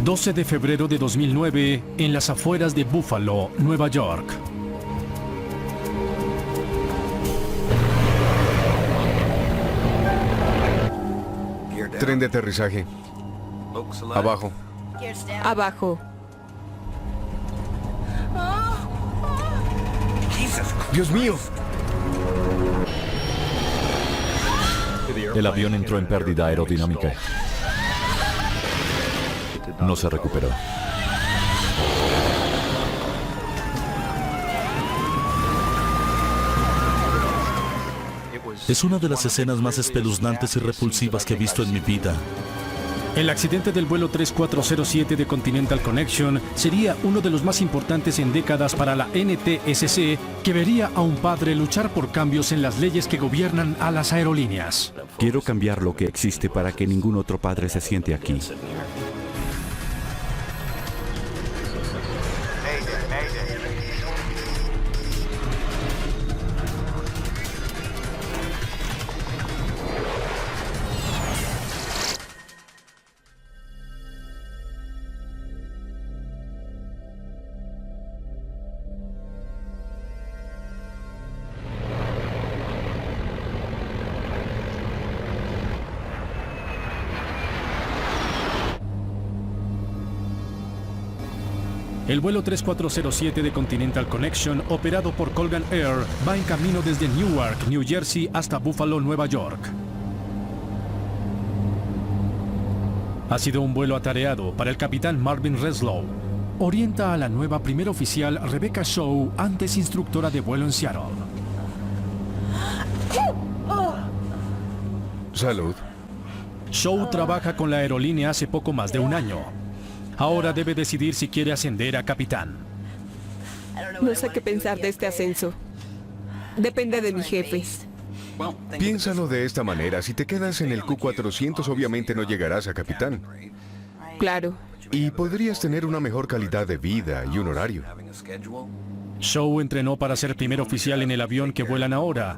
12 de febrero de 2009, en las afueras de Buffalo, Nueva York. Tren de aterrizaje. Abajo. Abajo. ¡Dios mío! El avión entró en pérdida aerodinámica. No se recuperó. Es una de las escenas más espeluznantes y repulsivas que he visto en mi vida. El accidente del vuelo 3407 de Continental Connection sería uno de los más importantes en décadas para la NTSC, que vería a un padre luchar por cambios en las leyes que gobiernan a las aerolíneas. Quiero cambiar lo que existe para que ningún otro padre se siente aquí. El vuelo 3407 de Continental Connection, operado por Colgan Air, va en camino desde Newark, New Jersey, hasta Buffalo, Nueva York. Ha sido un vuelo atareado para el capitán Marvin Reslow. Orienta a la nueva primera oficial Rebecca Shaw, antes instructora de vuelo en Seattle. Salud. Shaw trabaja con la aerolínea hace poco más de un año. Ahora debe decidir si quiere ascender a capitán. No sé qué pensar de este ascenso. Depende de mi jefe. Piénsalo de esta manera. Si te quedas en el Q400, obviamente no llegarás a capitán. Claro. Y podrías tener una mejor calidad de vida y un horario. Shaw entrenó para ser primer oficial en el avión que vuelan ahora,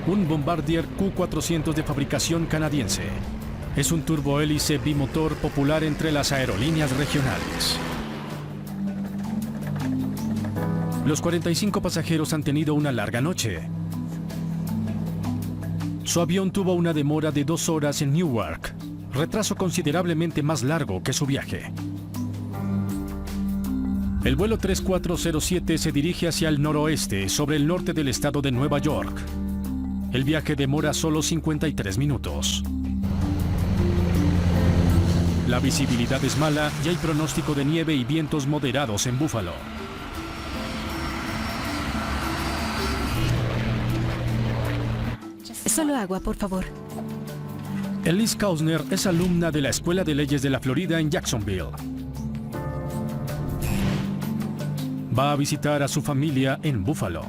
un Bombardier Q400 de fabricación canadiense. Es un turbohélice bimotor popular entre las aerolíneas regionales. Los 45 pasajeros han tenido una larga noche. Su avión tuvo una demora de 2 horas en Newark, retraso considerablemente más largo que su viaje. El vuelo 3407 se dirige hacia el noroeste, sobre el norte del estado de Nueva York. El viaje demora solo 53 minutos. La visibilidad es mala y hay pronóstico de nieve y vientos moderados en Buffalo. Solo agua, por favor. Elise Kausner es alumna de la Escuela de Leyes de la Florida en Jacksonville. Va a visitar a su familia en Buffalo.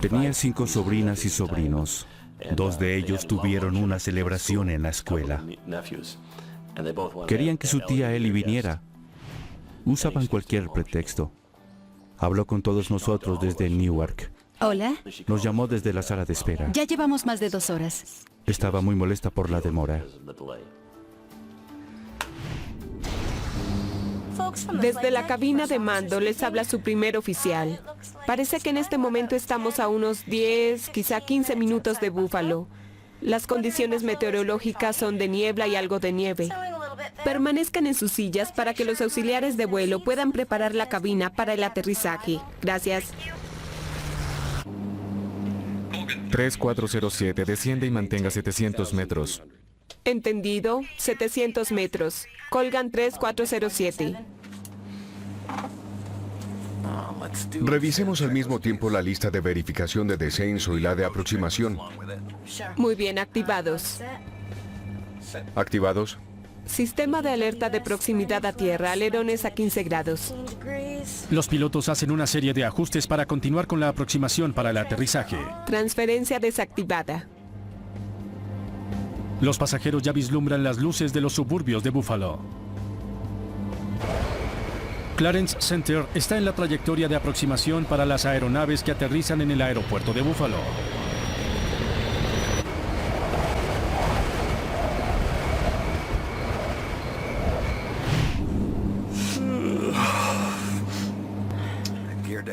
Tenía 5 sobrinas y sobrinos. 2 de ellos tuvieron una celebración en la escuela. Querían que su tía Ellie viniera. Usaban cualquier pretexto. Habló con todos nosotros desde Newark. Hola. Nos llamó desde la sala de espera. Ya llevamos más de 2 horas. Estaba muy molesta por la demora. Desde la cabina de mando les habla su primer oficial. Parece que en este momento estamos a unos 10, quizá 15 minutos de Buffalo. Las condiciones meteorológicas son de niebla y algo de nieve. Permanezcan en sus sillas para que los auxiliares de vuelo puedan preparar la cabina para el aterrizaje. Gracias. 3407, desciende y mantenga 700 metros. Entendido. 700 metros. Colgan 3407. Revisemos al mismo tiempo la lista de verificación de descenso y la de aproximación. Muy bien, activados. ¿Activados? Sistema de alerta de proximidad a tierra, alerones a 15 grados. Los pilotos hacen una serie de ajustes para continuar con la aproximación para el aterrizaje. Transferencia desactivada. Los pasajeros ya vislumbran las luces de los suburbios de Buffalo. Clarence Center está en la trayectoria de aproximación para las aeronaves que aterrizan en el aeropuerto de Buffalo.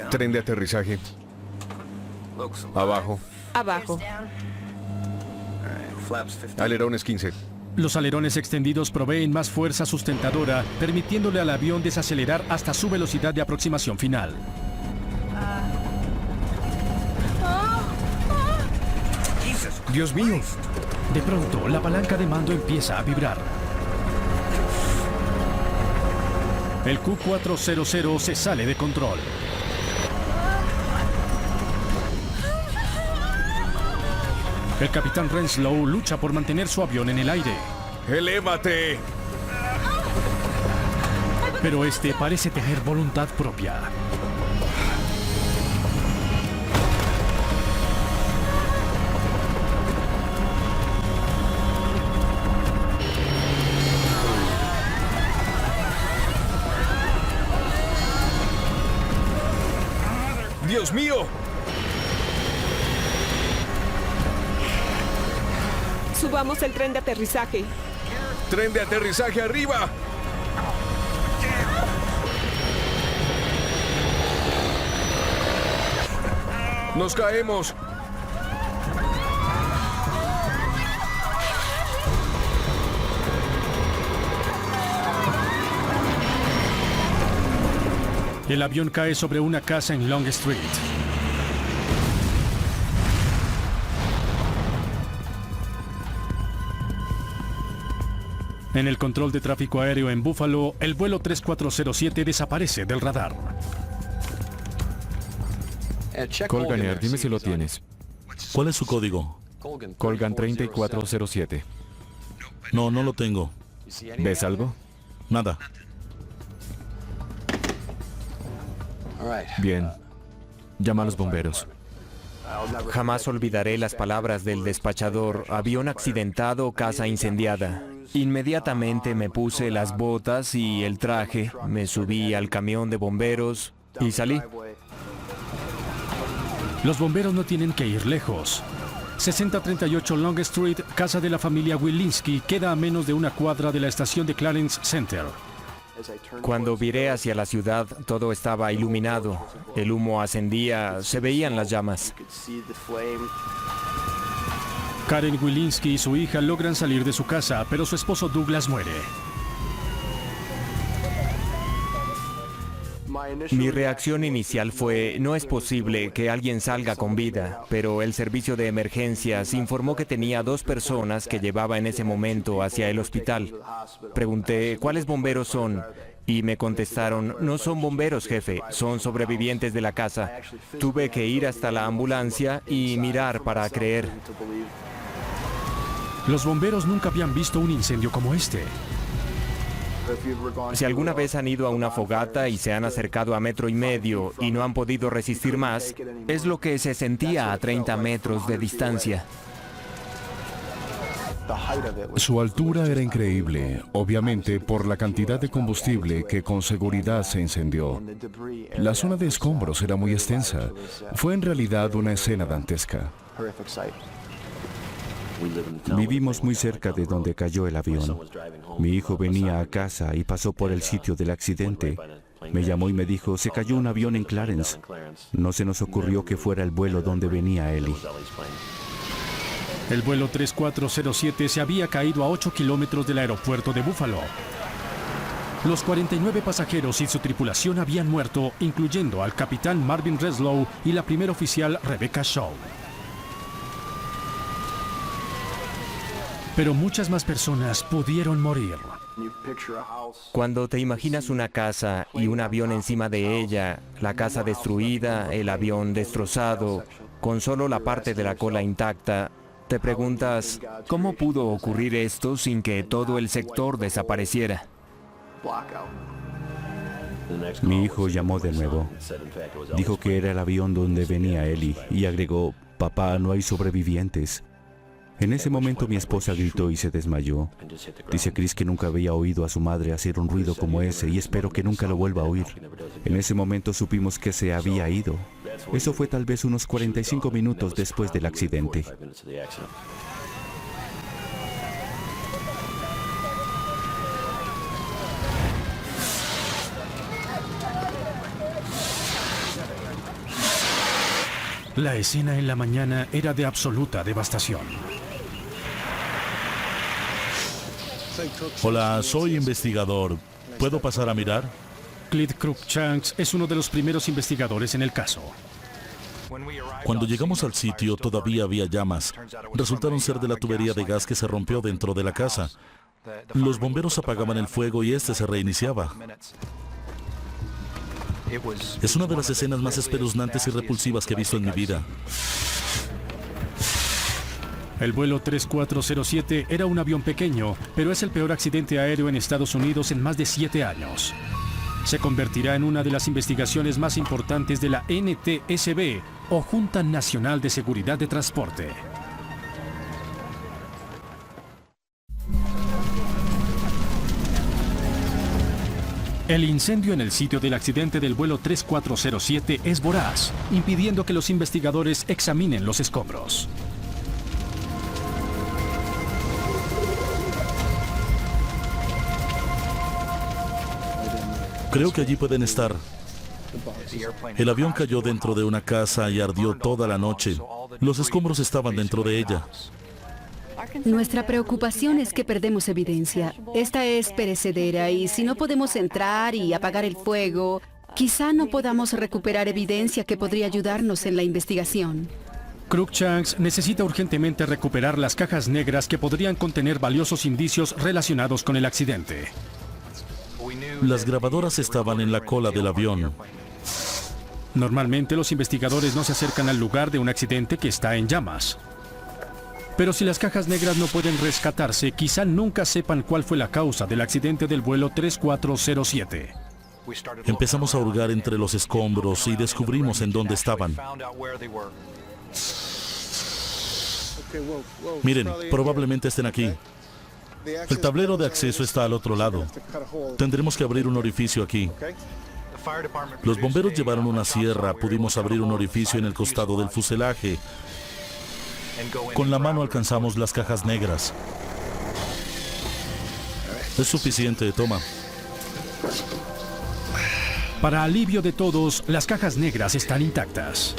Tren de aterrizaje. Abajo. Abajo. Alerones 15. Los alerones extendidos proveen más fuerza sustentadora, permitiéndole al avión desacelerar hasta su velocidad de aproximación final. Dios mío. De pronto, la palanca de mando empieza a vibrar. El Q400 se sale de control. El capitán Renslow lucha por mantener su avión en el aire, ¡Elévate! pero este parece tener voluntad propia. ¡Dios mío! Subamos el tren de aterrizaje. ¡Tren de aterrizaje arriba! ¡Nos caemos! El avión cae sobre una casa en Long Street. En el control de tráfico aéreo en Buffalo, el vuelo 3407 desaparece del radar. Colgan, dime si lo tienes. ¿Cuál es su código? Colgan 3407. No, no lo tengo. ¿Ves algo? Nada. Bien. Llama a los bomberos. Jamás olvidaré las palabras del despachador: avión accidentado, casa incendiada. Inmediatamente me puse las botas y el traje, me subí al camión de bomberos y salí. Los bomberos no tienen que ir lejos. 6038 Long Street, casa de la familia Wilinski, queda a menos de una cuadra de la estación de Clarence Center. Cuando viré hacia la ciudad, todo estaba iluminado. El humo ascendía, se veían las llamas. Karen Wilinski y su hija logran salir de su casa, pero su esposo Douglas muere. Mi reacción inicial fue: no es posible que alguien salga con vida, pero el servicio de emergencias informó que tenía 2 personas que llevaba en ese momento hacia el hospital. Pregunté: ¿cuáles bomberos son? Y me contestaron: no son bomberos, jefe, son sobrevivientes de la casa. Tuve que ir hasta la ambulancia y mirar para creer. Los bomberos nunca habían visto un incendio como este. Si alguna vez han ido a una fogata y se han acercado a 1,5 metros y no han podido resistir más, es lo que se sentía a 30 metros de distancia. Su altura era increíble, obviamente por la cantidad de combustible que con seguridad se incendió. La zona de escombros era muy extensa. Fue en realidad una escena dantesca. Vivimos muy cerca de donde cayó el avión. Mi hijo venía a casa y pasó por el sitio del accidente. Me llamó y me dijo: se cayó un avión en Clarence. No se nos ocurrió que fuera el vuelo donde venía Ellie. El vuelo 3407 se había caído a 8 kilómetros del aeropuerto de Buffalo. Los 49 pasajeros y su tripulación habían muerto, incluyendo al capitán Marvin Renslow y la primera oficial Rebecca Shaw. Pero muchas más personas pudieron morir. Cuando te imaginas una casa y un avión encima de ella, la casa destruida, el avión destrozado, con solo la parte de la cola intacta, te preguntas: ¿cómo pudo ocurrir esto sin que todo el sector desapareciera? Mi hijo llamó de nuevo. Dijo que era el avión donde venía Ellie y agregó: papá, no hay sobrevivientes. En ese momento mi esposa gritó y se desmayó. Dice Chris que nunca había oído a su madre hacer un ruido como ese y espero que nunca lo vuelva a oír. En ese momento supimos que se había ido. Eso fue tal vez unos 45 minutos después del accidente. La escena en la mañana era de absoluta devastación. Hola, soy investigador. ¿Puedo pasar a mirar? Clyde Cruikshanks es uno de los primeros investigadores en el caso. Cuando llegamos al sitio todavía había llamas. Resultaron ser de la tubería de gas que se rompió dentro de la casa. Los bomberos apagaban el fuego y este se reiniciaba. Es una de las escenas más espeluznantes y repulsivas que he visto en mi vida. El vuelo 3407 era un avión pequeño, pero es el peor accidente aéreo en Estados Unidos en más de 7 años. Se convertirá en una de las investigaciones más importantes de la NTSB, o Junta Nacional de Seguridad de Transporte. El incendio en el sitio del accidente del vuelo 3407 es voraz, impidiendo que los investigadores examinen los escombros. Creo que allí pueden estar. El avión cayó dentro de una casa y ardió toda la noche. Los escombros estaban dentro de ella. Nuestra preocupación es que perdemos evidencia. Esta es perecedera y si no podemos entrar y apagar el fuego, quizá no podamos recuperar evidencia que podría ayudarnos en la investigación. Cruikshanks necesita urgentemente recuperar las cajas negras que podrían contener valiosos indicios relacionados con el accidente. Las grabadoras estaban en la cola del avión. Normalmente los investigadores no se acercan al lugar de un accidente que está en llamas. Pero si las cajas negras no pueden rescatarse, quizá nunca sepan cuál fue la causa del accidente del vuelo 3407. Empezamos a hurgar entre los escombros y descubrimos en dónde estaban. Miren, probablemente estén aquí. El tablero de acceso está al otro lado. Tendremos que abrir un orificio aquí. Los bomberos llevaron una sierra, pudimos abrir un orificio en el costado del fuselaje. Con la mano alcanzamos las cajas negras. Es suficiente, toma. Para alivio de todos, las cajas negras están intactas.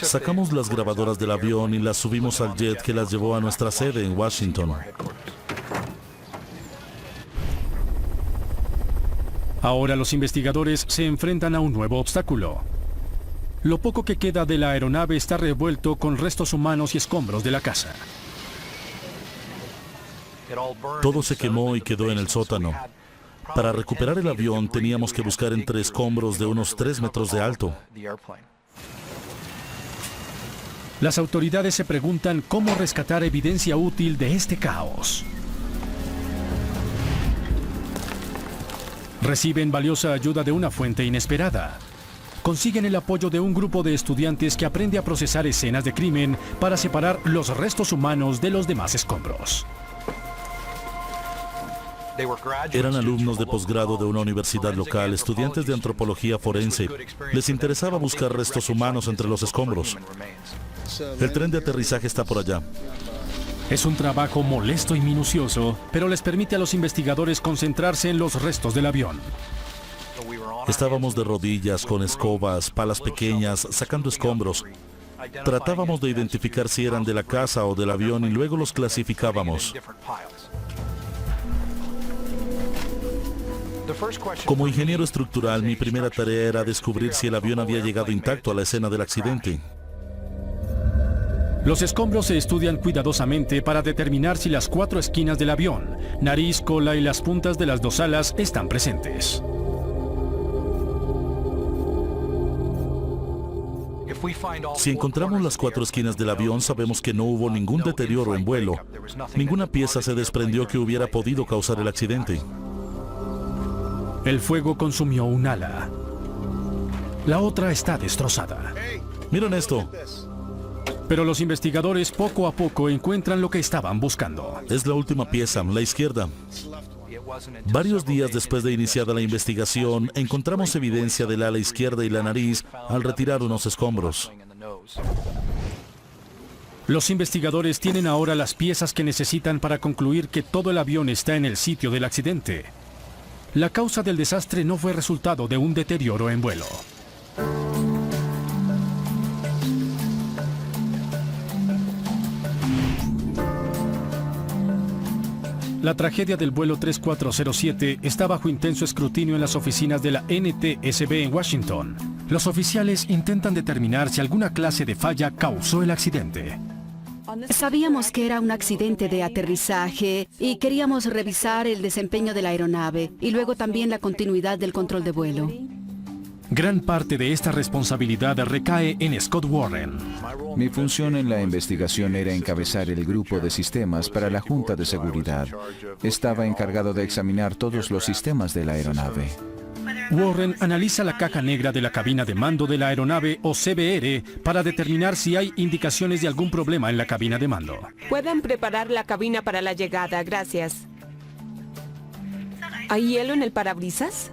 Sacamos las grabadoras del avión y las subimos al jet que las llevó a nuestra sede en Washington. Ahora los investigadores se enfrentan a un nuevo obstáculo. Lo poco que queda de la aeronave está revuelto con restos humanos y escombros de la casa. Todo se quemó y quedó en el sótano. Para recuperar el avión teníamos que buscar entre escombros de unos 3 metros de alto. Las autoridades se preguntan cómo rescatar evidencia útil de este caos. Reciben valiosa ayuda de una fuente inesperada. Consiguen el apoyo de un grupo de estudiantes que aprende a procesar escenas de crimen para separar los restos humanos de los demás escombros. Eran alumnos de posgrado de una universidad local, estudiantes de antropología forense. Les interesaba buscar restos humanos entre los escombros. El tren de aterrizaje está por allá. Es un trabajo molesto y minucioso, pero les permite a los investigadores concentrarse en los restos del avión. Estábamos de rodillas, con escobas, palas pequeñas, sacando escombros. Tratábamos de identificar si eran de la casa o del avión y luego los clasificábamos. Como ingeniero estructural, mi primera tarea era descubrir si el avión había llegado intacto a la escena del accidente. Los escombros se estudian cuidadosamente para determinar si las 4 esquinas del avión, nariz, cola y las puntas de las 2 alas están presentes. Si encontramos las 4 esquinas del avión, sabemos que no hubo ningún deterioro en vuelo. Ninguna pieza se desprendió que hubiera podido causar el accidente. El fuego consumió un ala. La otra está destrozada. Miren esto. Pero los investigadores poco a poco encuentran lo que estaban buscando. Es la última pieza, la izquierda. Varios días después de iniciada la investigación, encontramos evidencia del ala izquierda y la nariz al retirar unos escombros. Los investigadores tienen ahora las piezas que necesitan para concluir que todo el avión está en el sitio del accidente. La causa del desastre no fue resultado de un deterioro en vuelo. La tragedia del vuelo 3407 está bajo intenso escrutinio en las oficinas de la NTSB en Washington. Los oficiales intentan determinar si alguna clase de falla causó el accidente. Sabíamos que era un accidente de aterrizaje y queríamos revisar el desempeño de la aeronave y luego también la continuidad del control de vuelo. Gran parte de esta responsabilidad recae en Scott Warren. Mi función en la investigación era encabezar el grupo de sistemas para la Junta de Seguridad. Estaba encargado de examinar todos los sistemas de la aeronave. Warren analiza la caja negra de la cabina de mando de la aeronave o CBR para determinar si hay indicaciones de algún problema en la cabina de mando. Pueden preparar la cabina para la llegada, gracias. ¿Hay hielo en el parabrisas?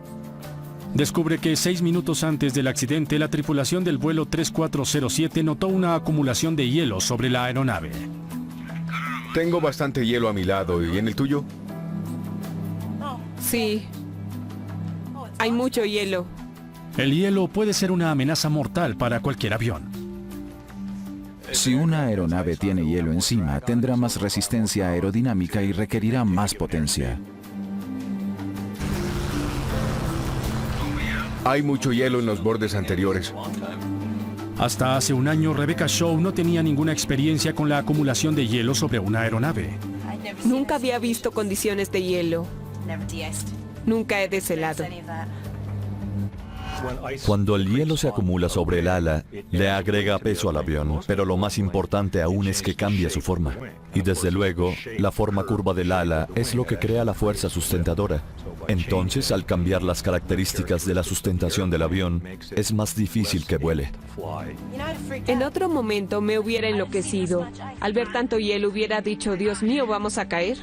Descubre que 6 minutos antes del accidente, la tripulación del vuelo 3407 notó una acumulación de hielo sobre la aeronave. Tengo bastante hielo a mi lado, ¿y en el tuyo? Sí. Hay mucho hielo. El hielo puede ser una amenaza mortal para cualquier avión. Si una aeronave tiene hielo encima, tendrá más resistencia aerodinámica y requerirá más potencia. Hay mucho hielo en los bordes anteriores. Hasta hace un año, Rebecca Shaw no tenía ninguna experiencia con la acumulación de hielo sobre una aeronave. Nunca había visto condiciones de hielo. Nunca he deshelado. Cuando el hielo se acumula sobre el ala, le agrega peso al avión, pero lo más importante aún es que cambia su forma. Y desde luego, la forma curva del ala es lo que crea la fuerza sustentadora. Entonces, al cambiar las características de la sustentación del avión, es más difícil que vuele. En otro momento me hubiera enloquecido. Al ver tanto hielo hubiera dicho, Dios mío, ¿vamos a caer?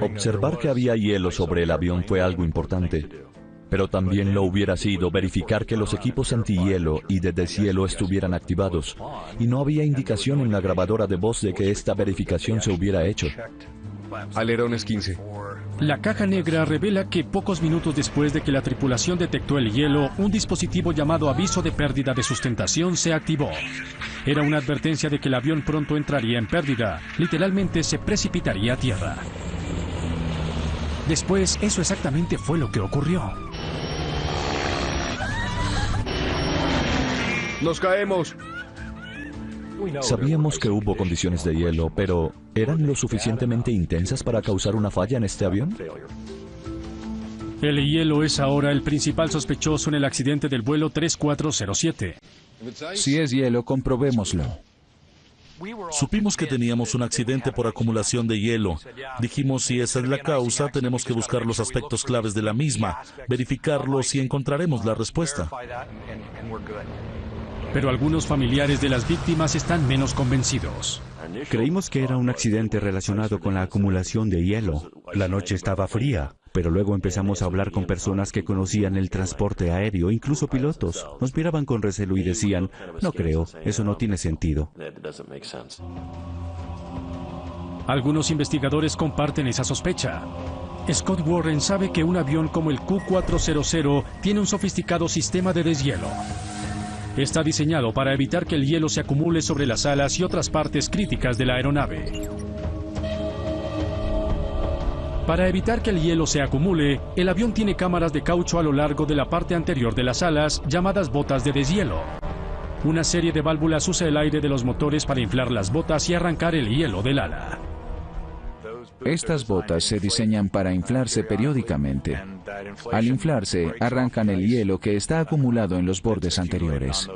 Observar que había hielo sobre el avión fue algo importante, pero también lo hubiera sido verificar que los equipos antihielo y de deshielo estuvieran activados, y no había indicación en la grabadora de voz de que esta verificación se hubiera hecho. Alerones 15. La caja negra revela que pocos minutos después de que la tripulación detectó el hielo, un dispositivo llamado aviso de pérdida de sustentación se activó. Era una advertencia de que el avión pronto entraría en pérdida, literalmente se precipitaría a tierra. Después, eso exactamente fue lo que ocurrió. ¡Nos caemos! Sabíamos que hubo condiciones de hielo, pero ¿eran lo suficientemente intensas para causar una falla en este avión? El hielo es ahora el principal sospechoso en el accidente del vuelo 3407. Si es hielo, comprobémoslo. Supimos que teníamos un accidente por acumulación de hielo. Dijimos, si esa es la causa, tenemos que buscar los aspectos claves de la misma, verificarlos y encontraremos la respuesta. Pero algunos familiares de las víctimas están menos convencidos. Creímos que era un accidente relacionado con la acumulación de hielo. La noche estaba fría, pero luego empezamos a hablar con personas que conocían el transporte aéreo, incluso pilotos. Nos miraban con recelo y decían, no creo, eso no tiene sentido. Algunos investigadores comparten esa sospecha. Scott Warren sabe que un avión como el Q400 tiene un sofisticado sistema de deshielo. Está diseñado para evitar que el hielo se acumule sobre las alas y otras partes críticas de la aeronave. Para evitar que el hielo se acumule, el avión tiene cámaras de caucho a lo largo de la parte anterior de las alas, llamadas botas de deshielo. Una serie de válvulas usa el aire de los motores para inflar las botas y arrancar el hielo del ala. Estas botas se diseñan para inflarse periódicamente. Al inflarse, arrancan el hielo que está acumulado en los bordes anteriores.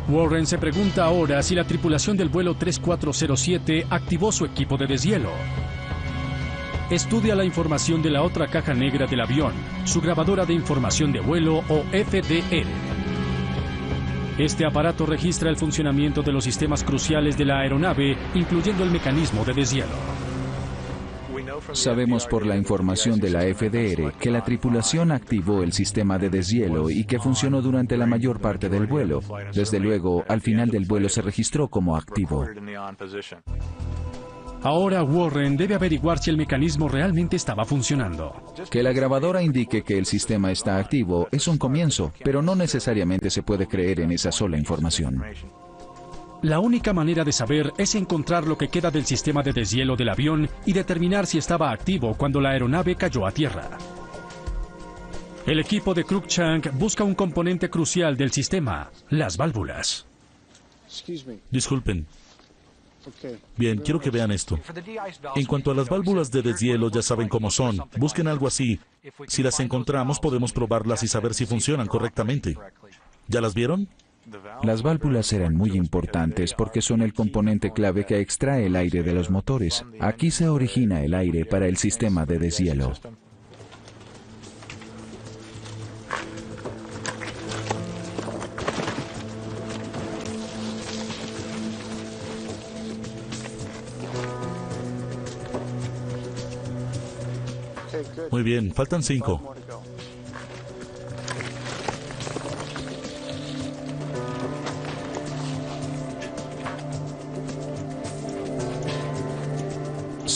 Warren se pregunta ahora si la tripulación del vuelo 3407 activó su equipo de deshielo. Estudia la información de la otra caja negra del avión, su grabadora de información de vuelo o FDR. Este aparato registra el funcionamiento de los sistemas cruciales de la aeronave, incluyendo el mecanismo de deshielo. Sabemos por la información de la FDR que la tripulación activó el sistema de deshielo y que funcionó durante la mayor parte del vuelo. Desde luego, al final del vuelo se registró como activo. Ahora Warren debe averiguar si el mecanismo realmente estaba funcionando. Que la grabadora indique que el sistema está activo es un comienzo, pero no necesariamente se puede creer en esa sola información. La única manera de saber es encontrar lo que queda del sistema de deshielo del avión y determinar si estaba activo cuando la aeronave cayó a tierra. El equipo de Cruikshank busca un componente crucial del sistema, las válvulas. Disculpen. Bien, quiero que vean esto. En cuanto a las válvulas de deshielo, ya saben cómo son. Busquen algo así. Si las encontramos, podemos probarlas y saber si funcionan correctamente. ¿Ya las vieron? Las válvulas eran muy importantes porque son el componente clave que extrae el aire de los motores. Aquí se origina el aire para el sistema de deshielo. Muy bien, faltan 5.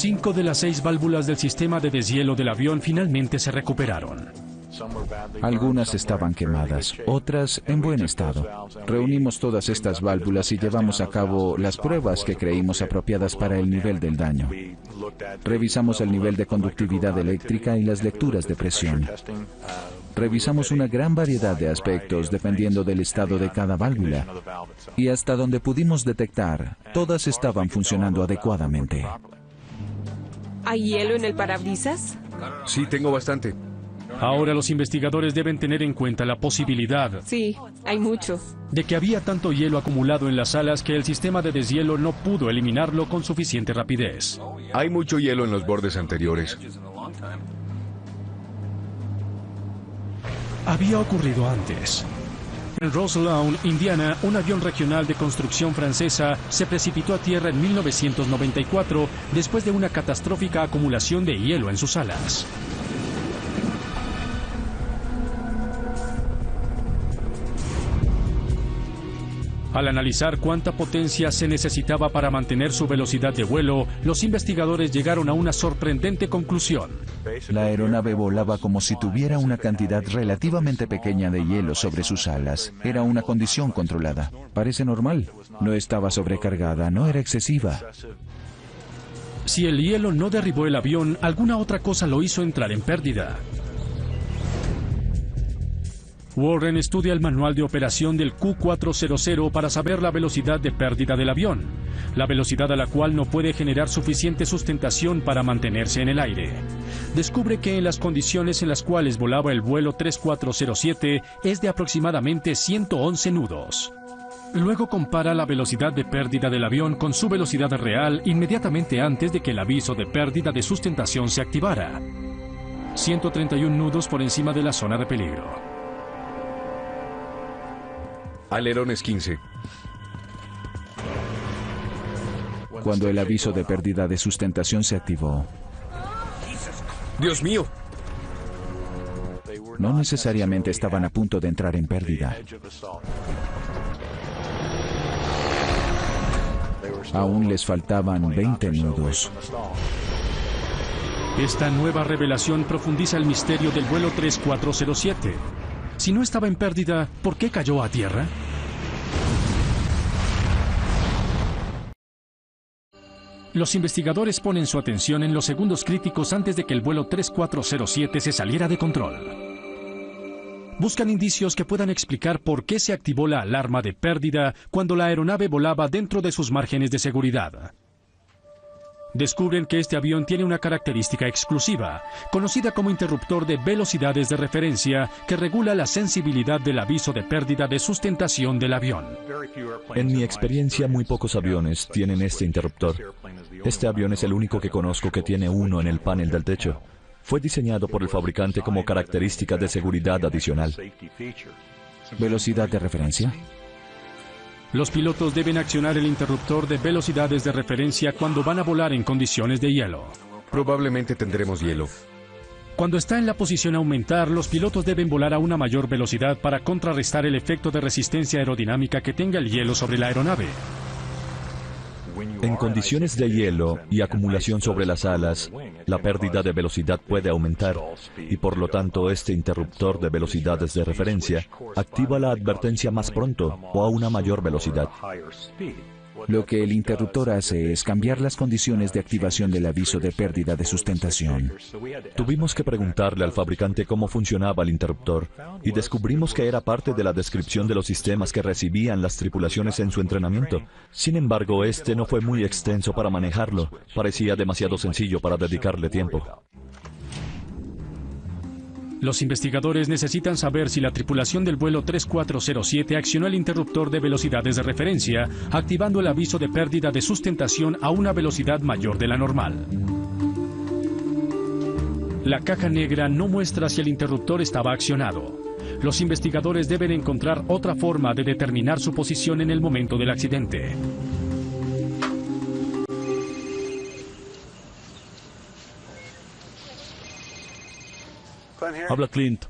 Cinco de las 6 válvulas del sistema de deshielo del avión finalmente se recuperaron. Algunas estaban quemadas, otras en buen estado. Reunimos todas estas válvulas y llevamos a cabo las pruebas que creímos apropiadas para el nivel del daño. Revisamos el nivel de conductividad eléctrica y las lecturas de presión. Revisamos una gran variedad de aspectos dependiendo del estado de cada válvula. Y hasta donde pudimos detectar, todas estaban funcionando adecuadamente. ¿Hay hielo en el parabrisas? Sí, tengo bastante. Ahora los investigadores deben tener en cuenta la posibilidad Sí, hay mucho. de que había tanto hielo acumulado en las alas que el sistema de deshielo no pudo eliminarlo con suficiente rapidez. Hay mucho hielo en los bordes anteriores. Había ocurrido antes. En Roselawn, Indiana, un avión regional de construcción francesa se precipitó a tierra en 1994 después de una catastrófica acumulación de hielo en sus alas. Al analizar cuánta potencia se necesitaba para mantener su velocidad de vuelo, los investigadores llegaron a una sorprendente conclusión. La aeronave volaba como si tuviera una cantidad relativamente pequeña de hielo sobre sus alas. Era una condición controlada. Parece normal. No estaba sobrecargada, no era excesiva. Si el hielo no derribó el avión, alguna otra cosa lo hizo entrar en pérdida. Warren estudia el manual de operación del Q400 para saber la velocidad de pérdida del avión, la velocidad a la cual no puede generar suficiente sustentación para mantenerse en el aire. Descubre que en las condiciones en las cuales volaba el vuelo 3407 es de aproximadamente 111 nudos. Luego compara la velocidad de pérdida del avión con su velocidad real inmediatamente antes de que el aviso de pérdida de sustentación se activara. 131 nudos por encima de la zona de peligro. Alerones 15. Cuando el aviso de pérdida de sustentación se activó, ¡Dios mío! no necesariamente estaban a punto de entrar en pérdida. Aún les faltaban 20 nudos. Esta nueva revelación profundiza el misterio del vuelo 3407. Si no estaba en pérdida, ¿por qué cayó a tierra? Los investigadores ponen su atención en los segundos críticos antes de que el vuelo 3407 se saliera de control. Buscan indicios que puedan explicar por qué se activó la alarma de pérdida cuando la aeronave volaba dentro de sus márgenes de seguridad. Descubren que este avión tiene una característica exclusiva, conocida como interruptor de velocidades de referencia, que regula la sensibilidad del aviso de pérdida de sustentación del avión. En mi experiencia, muy pocos aviones tienen este interruptor. Este avión es el único que conozco que tiene uno en el panel del techo. Fue diseñado por el fabricante como característica de seguridad adicional. ¿Velocidad de referencia? Los pilotos deben accionar el interruptor de velocidades de referencia cuando van a volar en condiciones de hielo. Probablemente tendremos hielo. Cuando está en la posición a aumentar, los pilotos deben volar a una mayor velocidad para contrarrestar el efecto de resistencia aerodinámica que tenga el hielo sobre la aeronave. En condiciones de hielo y acumulación sobre las alas, la pérdida de velocidad puede aumentar y por lo tanto este interruptor de velocidades de referencia activa la advertencia más pronto o a una mayor velocidad. Lo que el interruptor hace es cambiar las condiciones de activación del aviso de pérdida de sustentación. Tuvimos que preguntarle al fabricante cómo funcionaba el interruptor y descubrimos que era parte de la descripción de los sistemas que recibían las tripulaciones en su entrenamiento. Sin embargo, este no fue muy extenso para manejarlo. Parecía demasiado sencillo para dedicarle tiempo. Los investigadores necesitan saber si la tripulación del vuelo 3407 accionó el interruptor de velocidades de referencia, activando el aviso de pérdida de sustentación a una velocidad mayor de la normal. La caja negra no muestra si el interruptor estaba accionado. Los investigadores deben encontrar otra forma de determinar su posición en el momento del accidente. Habla Clint.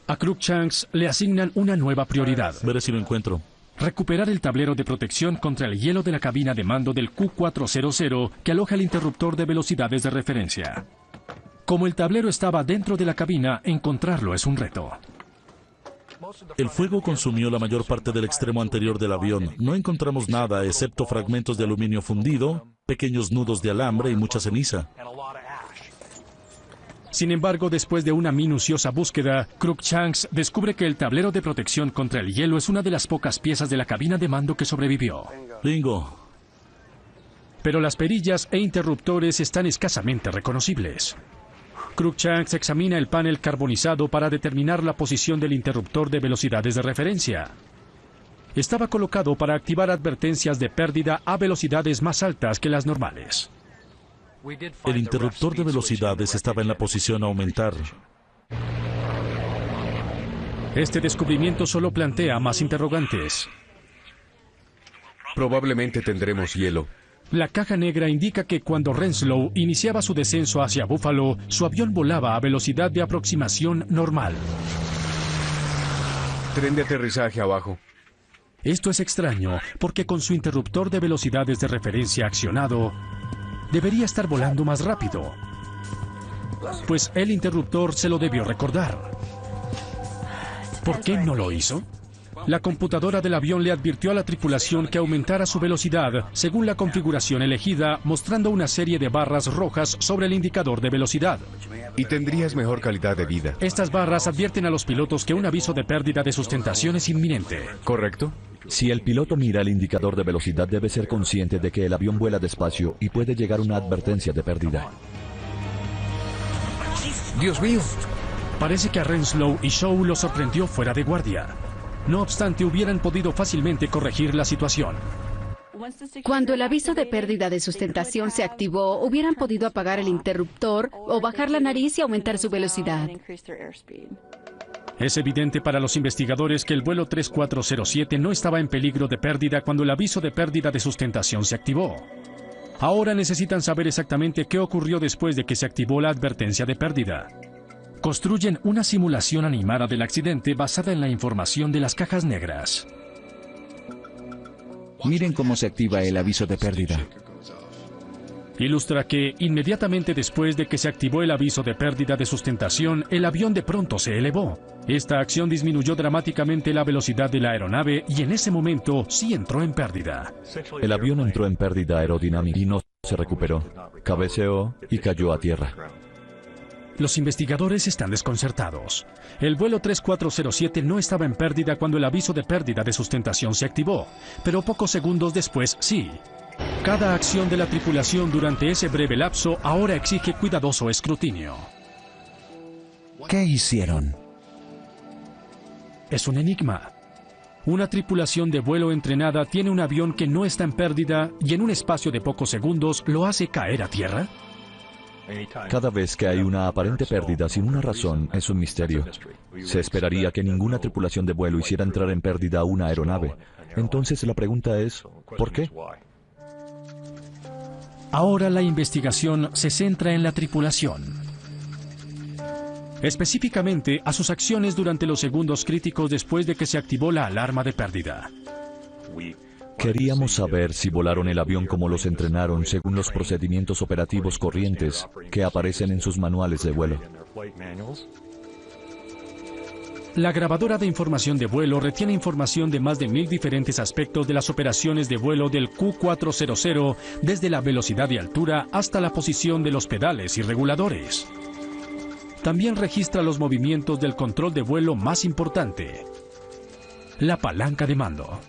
A Cruikshanks le asignan una nueva prioridad. Veré si lo encuentro. Recuperar el tablero de protección contra el hielo de la cabina de mando del Q400 que aloja el interruptor de velocidades de referencia. Como el tablero estaba dentro de la cabina, encontrarlo es un reto. El fuego consumió la mayor parte del extremo anterior del avión. No encontramos nada excepto fragmentos de aluminio fundido, pequeños nudos de alambre y mucha ceniza. Sin embargo, después de una minuciosa búsqueda, Cruikshanks descubre que el tablero de protección contra el hielo es una de las pocas piezas de la cabina de mando que sobrevivió. Bingo. Pero las perillas e interruptores están escasamente reconocibles. Cruikshanks examina el panel carbonizado para determinar la posición del interruptor de velocidades de referencia. Estaba colocado para activar advertencias de pérdida a velocidades más altas que las normales. El interruptor de velocidades estaba en la posición a aumentar. Este descubrimiento solo plantea más interrogantes. Probablemente tendremos hielo. La caja negra indica que cuando Renslow iniciaba su descenso hacia Buffalo, su avión volaba a velocidad de aproximación normal. Tren de aterrizaje abajo. Esto es extraño, porque con su interruptor de velocidades de referencia accionado, debería estar volando más rápido, pues el interruptor se lo debió recordar. ¿Por qué no lo hizo? La computadora del avión le advirtió a la tripulación que aumentara su velocidad según la configuración elegida, mostrando una serie de barras rojas sobre el indicador de velocidad. Y tendrías mejor calidad de vida. Estas barras advierten a los pilotos que un aviso de pérdida de sustentación es inminente. ¿Correcto? Si el piloto mira el indicador de velocidad, debe ser consciente de que el avión vuela despacio y puede llegar una advertencia de pérdida. ¡Dios mío! Parece que a Renslow y Shaw lo sorprendió fuera de guardia. No obstante, hubieran podido fácilmente corregir la situación. Cuando el aviso de pérdida de sustentación se activó, hubieran podido apagar el interruptor o bajar la nariz y aumentar su velocidad. Es evidente para los investigadores que el vuelo 3407 no estaba en peligro de pérdida cuando el aviso de pérdida de sustentación se activó. Ahora necesitan saber exactamente qué ocurrió después de que se activó la advertencia de pérdida. Construyen una simulación animada del accidente basada en la información de las cajas negras. Miren cómo se activa el aviso de pérdida. Ilustra que, inmediatamente después de que se activó el aviso de pérdida de sustentación, el avión de pronto se elevó. Esta acción disminuyó dramáticamente la velocidad de la aeronave y en ese momento sí entró en pérdida. El avión entró en pérdida aerodinámica y no se recuperó. Cabeceó y cayó a tierra. Los investigadores están desconcertados. El vuelo 3407 no estaba en pérdida cuando el aviso de pérdida de sustentación se activó, pero pocos segundos después sí. Cada acción de la tripulación durante ese breve lapso ahora exige cuidadoso escrutinio. ¿Qué hicieron? Es un enigma. Una tripulación de vuelo entrenada tiene un avión que no está en pérdida y en un espacio de pocos segundos lo hace caer a tierra. Cada vez que hay una aparente pérdida sin una razón, es un misterio. Se esperaría que ninguna tripulación de vuelo hiciera entrar en pérdida a una aeronave. Entonces la pregunta es, ¿por qué? Ahora la investigación se centra en la tripulación. Específicamente a sus acciones durante los segundos críticos después de que se activó la alarma de pérdida. Queríamos saber si volaron el avión como los entrenaron según los procedimientos operativos corrientes que aparecen en sus manuales de vuelo. La grabadora de información de vuelo retiene información de más de 1000 diferentes aspectos de las operaciones de vuelo del Q400, desde la velocidad y altura hasta la posición de los pedales y reguladores. También registra los movimientos del control de vuelo más importante, la palanca de mando.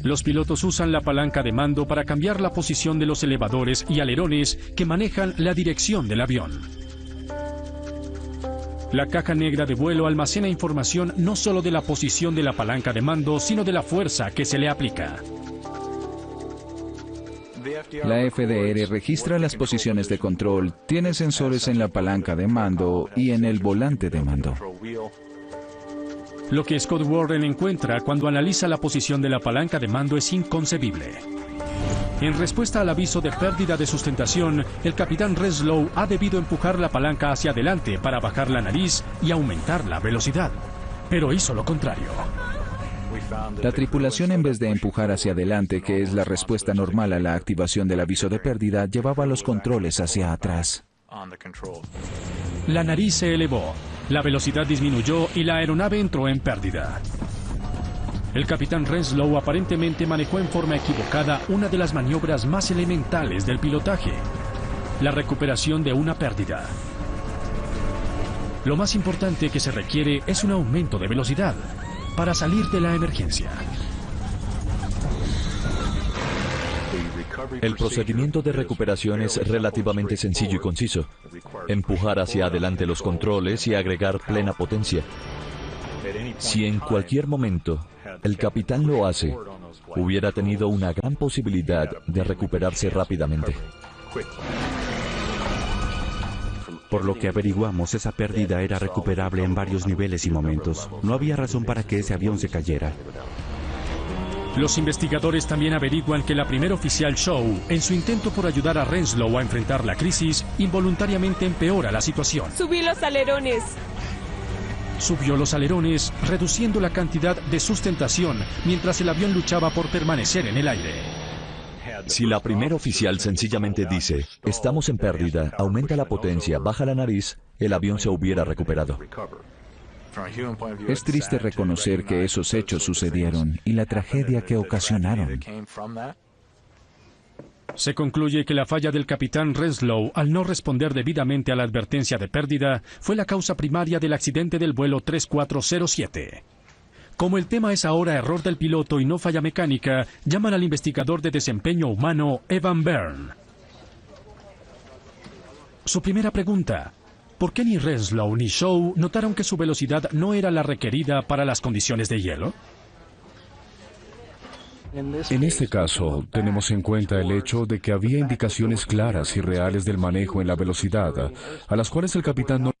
Los pilotos usan la palanca de mando para cambiar la posición de los elevadores y alerones que manejan la dirección del avión. La caja negra de vuelo almacena información no solo de la posición de la palanca de mando, sino de la fuerza que se le aplica. La FDR registra las posiciones de control, tiene sensores en la palanca de mando y en el volante de mando. Lo que Scott Warren encuentra cuando analiza la posición de la palanca de mando es inconcebible. En respuesta al aviso de pérdida de sustentación, el capitán Reslow ha debido empujar la palanca hacia adelante para bajar la nariz y aumentar la velocidad. Pero hizo lo contrario. La tripulación, en vez de empujar hacia adelante, que es la respuesta normal a la activación del aviso de pérdida, llevaba los controles hacia atrás. La nariz se elevó, la velocidad disminuyó y la aeronave entró en pérdida. El capitán Reslow aparentemente manejó en forma equivocada una de las maniobras más elementales del pilotaje, la recuperación de una pérdida. Lo más importante que se requiere es un aumento de velocidad para salir de la emergencia. El procedimiento de recuperación es relativamente sencillo y conciso. Empujar hacia adelante los controles y agregar plena potencia. Si en cualquier momento el capitán lo hace, hubiera tenido una gran posibilidad de recuperarse rápidamente. Por lo que averiguamos, esa pérdida era recuperable en varios niveles y momentos. No había razón para que ese avión se cayera. Los investigadores también averiguan que la primer oficial Shaw, en su intento por ayudar a Reslow a enfrentar la crisis, involuntariamente empeora la situación. ¡Subí los alerones! Subió los alerones, reduciendo la cantidad de sustentación mientras el avión luchaba por permanecer en el aire. Si la primera oficial sencillamente dice, estamos en pérdida, aumenta la potencia, baja la nariz, el avión se hubiera recuperado. Es triste reconocer que esos hechos sucedieron y la tragedia que ocasionaron. Se concluye que la falla del capitán Reslow al no responder debidamente a la advertencia de pérdida fue la causa primaria del accidente del vuelo 3407. Como el tema es ahora error del piloto y no falla mecánica, llaman al investigador de desempeño humano Evan Byrne. Su primera pregunta: ¿por qué ni Reslow ni Shaw notaron que su velocidad no era la requerida para las condiciones de hielo? En este caso, tenemos en cuenta el hecho de que había indicaciones claras y reales del manejo en la velocidad, a las cuales el capitán no...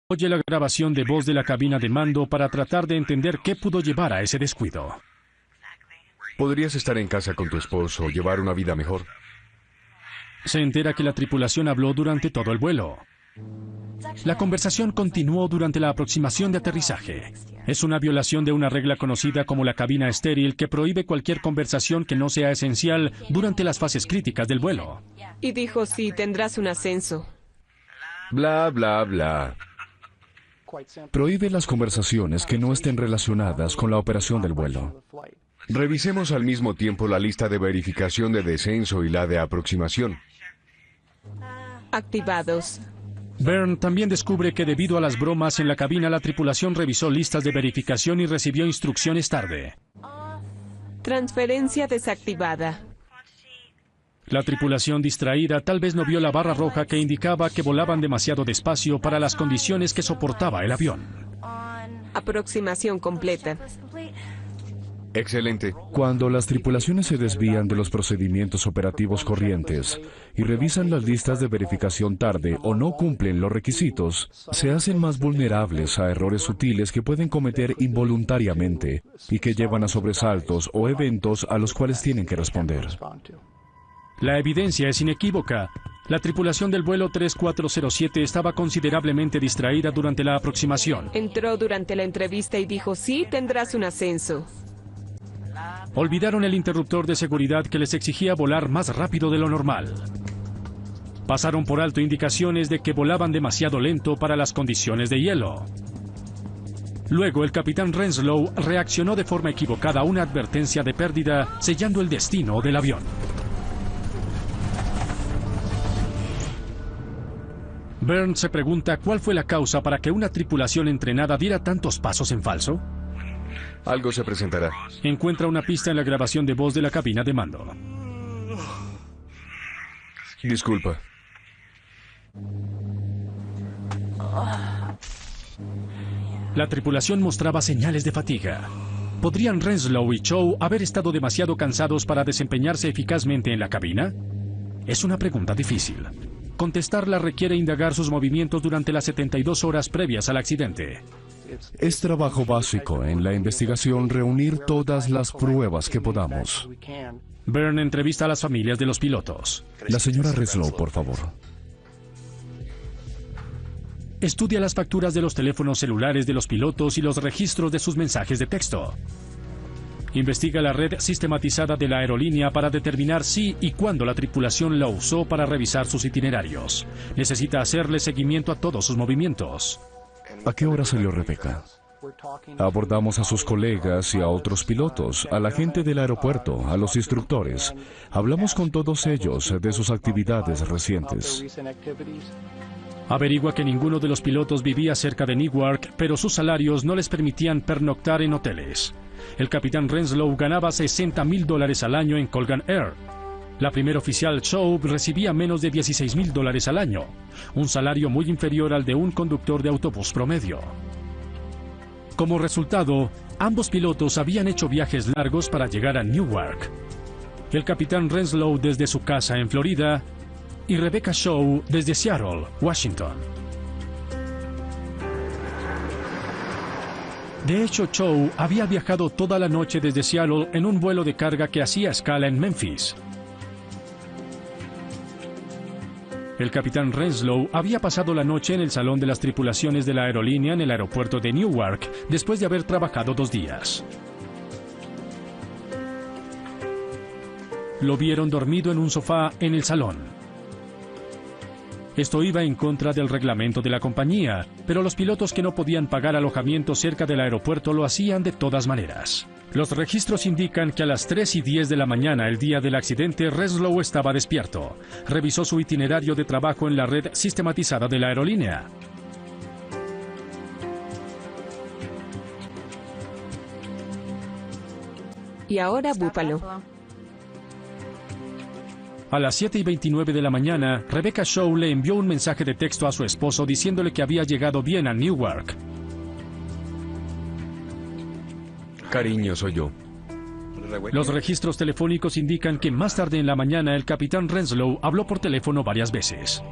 Oye la grabación de voz de la cabina de mando para tratar de entender qué pudo llevar a ese descuido. Podrías estar en casa con tu esposo, llevar una vida mejor. Se entera que la tripulación habló durante todo el vuelo. La conversación continuó durante la aproximación de aterrizaje. Es una violación de una regla conocida como la cabina estéril que prohíbe cualquier conversación que no sea esencial durante las fases críticas del vuelo. Y dijo, sí, tendrás un ascenso. Bla, bla, bla. Prohíbe las conversaciones que no estén relacionadas con la operación del vuelo. Revisemos al mismo tiempo la lista de verificación de descenso y la de aproximación. Activados. Byrne también descubre que debido a las bromas en la cabina, la tripulación revisó listas de verificación y recibió instrucciones tarde. Transferencia desactivada. La tripulación distraída tal vez no vio la barra roja que indicaba que volaban demasiado despacio para las condiciones que soportaba el avión. Aproximación completa. Excelente. Cuando las tripulaciones se desvían de los procedimientos operativos corrientes y revisan las listas de verificación tarde o no cumplen los requisitos, se hacen más vulnerables a errores sutiles que pueden cometer involuntariamente y que llevan a sobresaltos o eventos a los cuales tienen que responder. La evidencia es inequívoca. La tripulación del vuelo 3407 estaba considerablemente distraída durante la aproximación. Entró durante la entrevista y dijo, sí, tendrás un ascenso. Olvidaron el interruptor de seguridad que les exigía volar más rápido de lo normal. Pasaron por alto indicaciones de que volaban demasiado lento para las condiciones de hielo. Luego el capitán Renslow reaccionó de forma equivocada a una advertencia de pérdida, sellando el destino del avión. Byrne se pregunta cuál fue la causa para que una tripulación entrenada diera tantos pasos en falso. Algo se presentará. Encuentra una pista en la grabación de voz de la cabina de mando. Disculpa. La tripulación mostraba señales de fatiga. ¿Podrían Renslow y Chow haber estado demasiado cansados para desempeñarse eficazmente en la cabina? Es una pregunta difícil. Contestarla requiere indagar sus movimientos durante las 72 horas previas al accidente. Es trabajo básico en la investigación reunir todas las pruebas que podamos. Byrne entrevista a las familias de los pilotos. La señora Renslow, por favor. Estudia las facturas de los teléfonos celulares de los pilotos y los registros de sus mensajes de texto. Investiga la red sistematizada de la aerolínea para determinar si y cuándo la tripulación la usó para revisar sus itinerarios. Necesita hacerle seguimiento a todos sus movimientos. ¿A qué hora salió Rebecca? Abordamos a sus colegas y a otros pilotos, a la gente del aeropuerto, a los instructores. Hablamos con todos ellos de sus actividades recientes. Averigua que ninguno de los pilotos vivía cerca de Newark, pero sus salarios no les permitían pernoctar en hoteles. El capitán Renslow ganaba $60,000 al año en Colgan Air. La primer oficial Chow recibía menos de $16,000 al año, un salario muy inferior al de un conductor de autobús promedio. Como resultado, ambos pilotos habían hecho viajes largos para llegar a Newark. El capitán Renslow desde su casa en Florida y Rebecca Chow desde Seattle, Washington. De hecho, Chow había viajado toda la noche desde Seattle en un vuelo de carga que hacía escala en Memphis. El capitán Renslow había pasado la noche en el salón de las tripulaciones de la aerolínea en el aeropuerto de Newark, después de haber trabajado 2 días. Lo vieron dormido en un sofá en el salón. Esto iba en contra del reglamento de la compañía, pero los pilotos que no podían pagar alojamiento cerca del aeropuerto lo hacían de todas maneras. Los registros indican que a las 3:10 de la mañana el día del accidente, Renslow estaba despierto. Revisó su itinerario de trabajo en la red sistematizada de la aerolínea. Y ahora Búfalo. A las 7:29 de la mañana, Rebecca Chow le envió un mensaje de texto a su esposo diciéndole que había llegado bien a Newark. Cariño, soy yo. Los registros telefónicos indican que más tarde en la mañana el capitán Renslow habló por teléfono varias veces.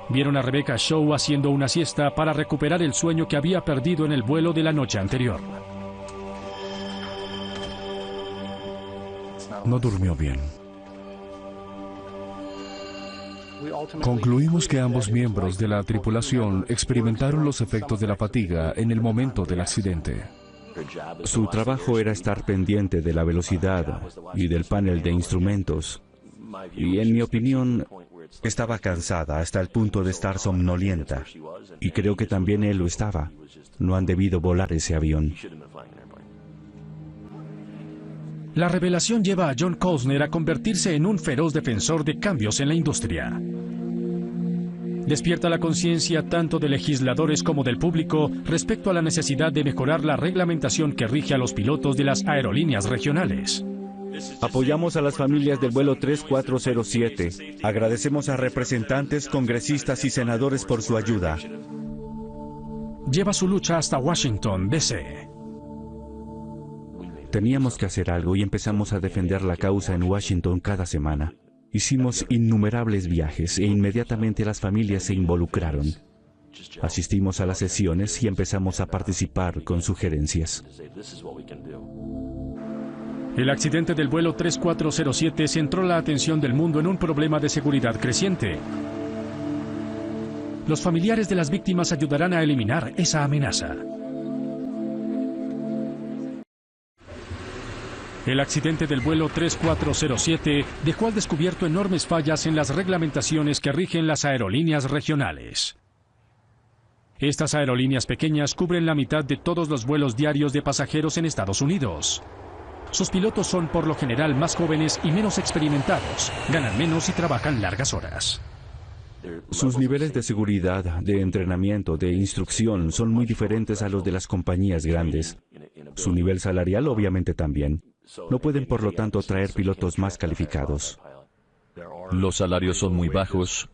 Vieron a Rebecca Chow haciendo una siesta para recuperar el sueño que había perdido en el vuelo de la noche anterior. No durmió bien. Concluimos que ambos miembros de la tripulación experimentaron los efectos de la fatiga en el momento del accidente. Su trabajo era estar pendiente de la velocidad y del panel de instrumentos. Y en mi opinión, estaba cansada hasta el punto de estar somnolienta. Y creo que también él lo estaba. No han debido volar ese avión. La revelación lleva a John Cosner a convertirse en un feroz defensor de cambios en la industria. Despierta la conciencia tanto de legisladores como del público respecto a la necesidad de mejorar la reglamentación que rige a los pilotos de las aerolíneas regionales. Apoyamos a las familias del vuelo 3407. Agradecemos a representantes, congresistas y senadores por su ayuda. Lleva su lucha hasta Washington, D.C. Teníamos que hacer algo y empezamos a defender la causa en Washington cada semana. Hicimos innumerables viajes e inmediatamente las familias se involucraron. Asistimos a las sesiones y empezamos a participar con sugerencias. El accidente del vuelo 3407 centró la atención del mundo en un problema de seguridad creciente. Los familiares de las víctimas ayudarán a eliminar esa amenaza. El accidente del vuelo 3407 dejó al descubierto enormes fallas en las reglamentaciones que rigen las aerolíneas regionales. Estas aerolíneas pequeñas cubren la mitad de todos los vuelos diarios de pasajeros en Estados Unidos. Sus pilotos son por lo general más jóvenes y menos experimentados, ganan menos y trabajan largas horas. Sus niveles de seguridad, de entrenamiento, de instrucción son muy diferentes a los de las compañías grandes. Su nivel salarial obviamente también. No pueden por lo tanto traer pilotos más calificados. Los salarios son muy bajos,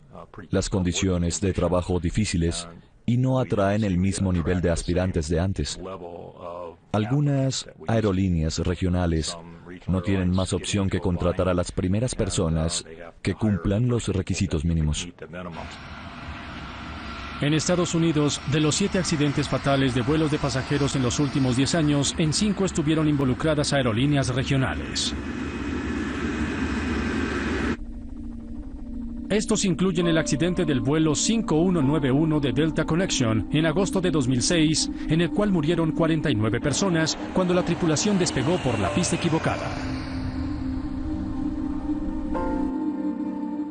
las condiciones de trabajo difíciles y no atraen el mismo nivel de aspirantes de antes. Algunas aerolíneas regionales no tienen más opción que contratar a las primeras personas que cumplan los requisitos mínimos. En Estados Unidos, de los 7 accidentes fatales de vuelos de pasajeros en los últimos 10 años, en 5 estuvieron involucradas aerolíneas regionales. Estos incluyen el accidente del vuelo 5191 de Delta Connection en agosto de 2006, en el cual murieron 49 personas cuando la tripulación despegó por la pista equivocada.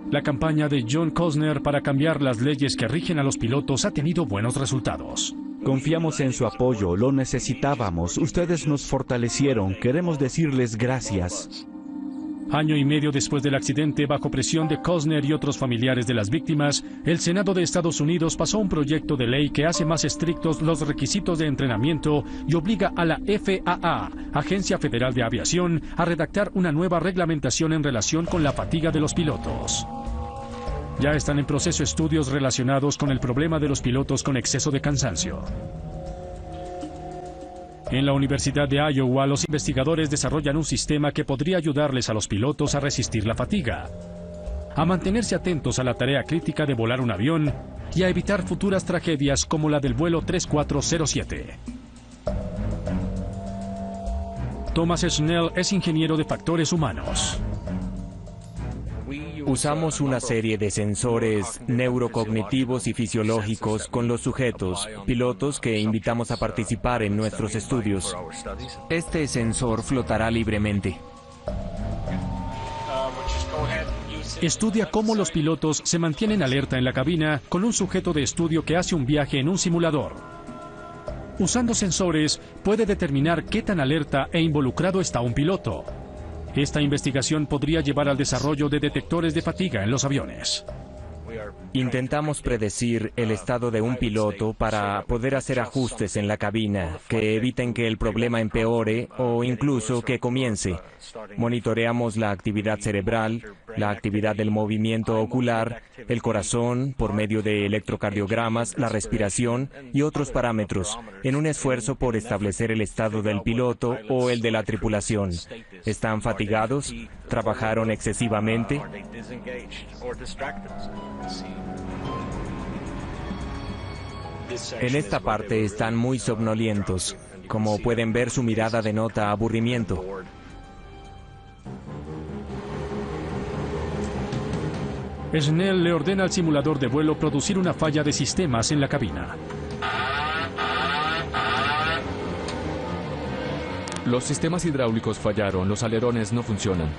La campaña de John Costner para cambiar las leyes que rigen a los pilotos ha tenido buenos resultados. Confiamos en su apoyo, lo necesitábamos, ustedes nos fortalecieron, queremos decirles gracias. Año y medio después del accidente, bajo presión de Costner y otros familiares de las víctimas, el Senado de Estados Unidos pasó un proyecto de ley que hace más estrictos los requisitos de entrenamiento y obliga a la FAA, Agencia Federal de Aviación, a redactar una nueva reglamentación en relación con la fatiga de los pilotos. Ya están en proceso estudios relacionados con el problema de los pilotos con exceso de cansancio. En la Universidad de Iowa, los investigadores desarrollan un sistema que podría ayudarles a los pilotos a resistir la fatiga, a mantenerse atentos a la tarea crítica de volar un avión y a evitar futuras tragedias como la del vuelo 3407. Thomas Schnell es ingeniero de factores humanos. Usamos una serie de sensores neurocognitivos y fisiológicos con los sujetos, pilotos que invitamos a participar en nuestros estudios. Este sensor flotará libremente. Estudia cómo los pilotos se mantienen alerta en la cabina con un sujeto de estudio que hace un viaje en un simulador. Usando sensores, puede determinar qué tan alerta e involucrado está un piloto. Esta investigación podría llevar al desarrollo de detectores de fatiga en los aviones. Intentamos predecir el estado de un piloto para poder hacer ajustes en la cabina que eviten que el problema empeore o incluso que comience. Monitoreamos la actividad cerebral, la actividad del movimiento ocular, el corazón por medio de electrocardiogramas, la respiración y otros parámetros, en un esfuerzo por establecer el estado del piloto o el de la tripulación. ¿Están fatigados? ¿Trabajaron excesivamente? En esta parte están muy somnolientos. Como pueden ver, su mirada denota aburrimiento. Schnell le ordena al simulador de vuelo producir una falla de sistemas en la cabina. Los sistemas hidráulicos fallaron, los alerones no funcionan.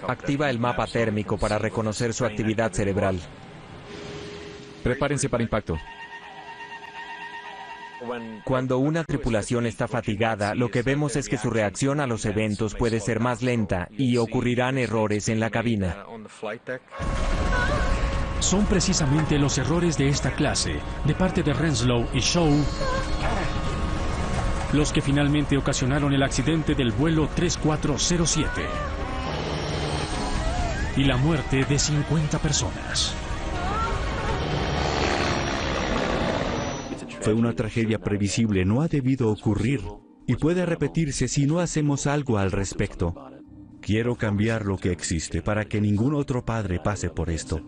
Activa el mapa térmico para reconocer su actividad cerebral. Prepárense para impacto. Cuando una tripulación está fatigada, lo que vemos es que su reacción a los eventos puede ser más lenta y ocurrirán errores en la cabina. Son precisamente los errores de esta clase, de parte de Renslow y Shaw, los que finalmente ocasionaron el accidente del vuelo 3407 y la muerte de 50 personas. Fue una tragedia previsible, no ha debido ocurrir y puede repetirse si no hacemos algo al respecto. Quiero cambiar lo que existe para que ningún otro padre pase por esto.